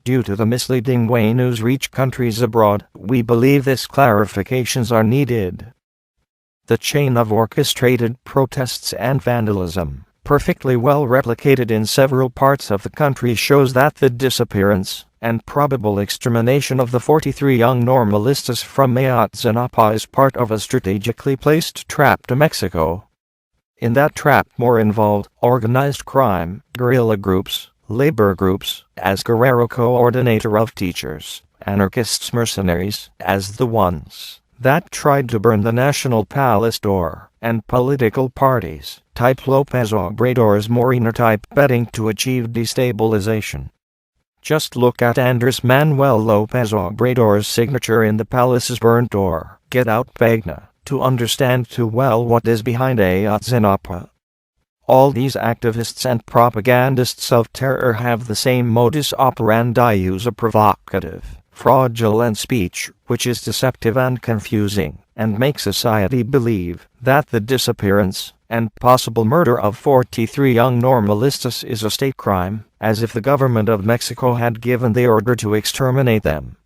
Due to the misleading way news reach countries abroad, we believe these clarifications are needed. The chain of orchestrated protests and vandalism, perfectly well replicated in several parts of the country, shows that the disappearance and probable extermination of the 43 young normalistas from Ayotzinapa is part of a strategically placed trap to Mexico. In that trap more involved organized crime, guerrilla groups, labor groups, as Guerrero coordinator of teachers, anarchists, mercenaries, as the ones that tried to burn the National Palace door, and political parties, type López Obrador's Morena type betting to achieve destabilization. Just look at Andrés Manuel López Obrador's signature in the palace's burnt door, "Get out Pagna," to understand too well what is behind Ayotzinapa. All these activists and propagandists of terror have the same modus operandi: use a provocative, fraudulent speech, which is deceptive and confusing, and make society believe that the disappearance and possible murder of 43 young normalistas is a state crime, as if the government of Mexico had given the order to exterminate them.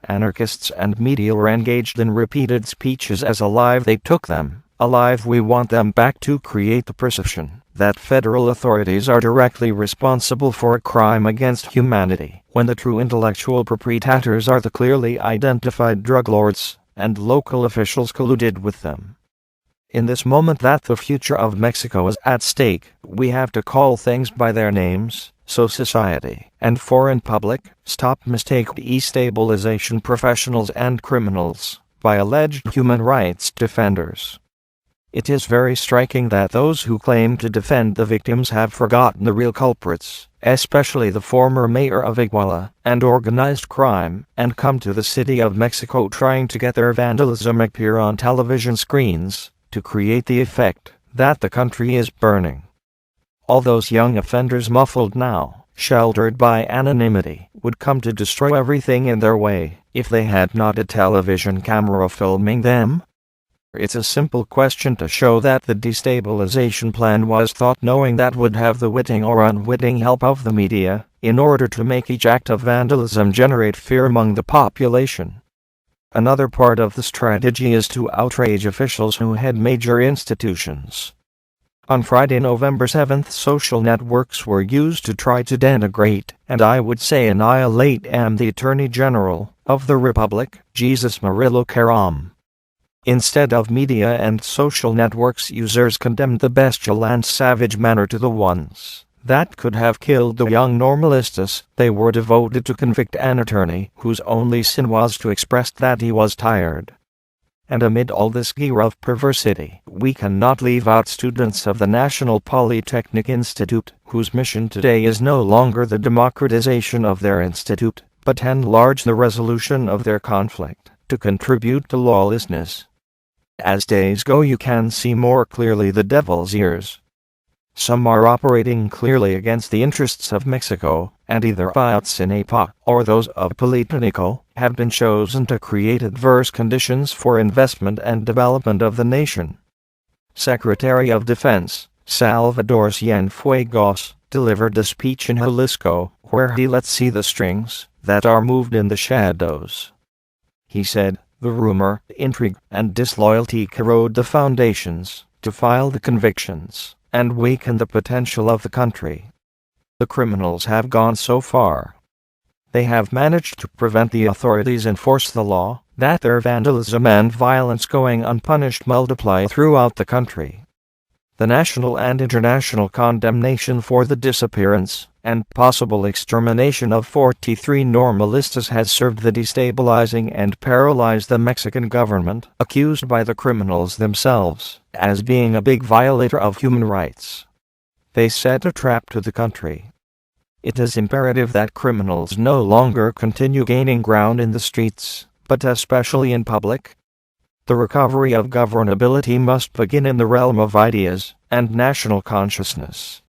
Anarchists and media are engaged in repeated speeches as alive they took them, alive we want them back, to create the perception that federal authorities are directly responsible for a crime against humanity, when the true intellectual perpetrators are the clearly identified drug lords and local officials colluded with them. In this moment that the future of Mexico is at stake, we have to call things by their names, so society and foreign public stop mistake destabilization professionals and criminals by alleged human rights defenders. It is very striking that those who claim to defend the victims have forgotten the real culprits, especially the former mayor of Iguala, and organized crime, and come to the city of Mexico trying to get their vandalism appear on television screens, to create the effect that the country is burning. All those young offenders, muffled now, sheltered by anonymity, would come to destroy everything in their way, if they had not a television camera filming them. It's a simple question to show that the destabilization plan was thought knowing that would have the witting or unwitting help of the media, in order to make each act of vandalism generate fear among the population. Another part of the strategy is to outrage officials who head major institutions. On Friday, November 7th, social networks were used to try to denigrate, and I would say annihilate, the Attorney General of the Republic, Jesus Murillo Caram. Instead of media and social networks, users condemned the bestial and savage manner to the ones that could have killed the young normalistas. They were devoted to convict an attorney whose only sin was to express that he was tired. And amid all this gear of perversity, we cannot leave out students of the National Polytechnic Institute, whose mission today is no longer the democratization of their institute, but to enlarge the resolution of their conflict, to contribute to lawlessness. As days go, you can see more clearly the devil's ears. Some are operating clearly against the interests of Mexico, and either Ayotzinapa or those of Politécnico have been chosen to create adverse conditions for investment and development of the nation. Secretary of Defense Salvador Cienfuegos delivered a speech in Jalisco, where he let see the strings that are moved in the shadows. He said, "The rumor, intrigue, and disloyalty corrode the foundations, defile the convictions, and weaken the potential of the country. The criminals have gone so far. They have managed to prevent the authorities enforce the law, that their vandalism and violence going unpunished multiply throughout the country. The national and international condemnation for the disappearance and possible extermination of 43 normalistas has served the destabilizing and paralyzed the Mexican government, accused by the criminals themselves as being a big violator of human rights. They set a trap to the country. It is imperative that criminals no longer continue gaining ground in the streets, but especially in public. The recovery of governability must begin in the realm of ideas and national consciousness.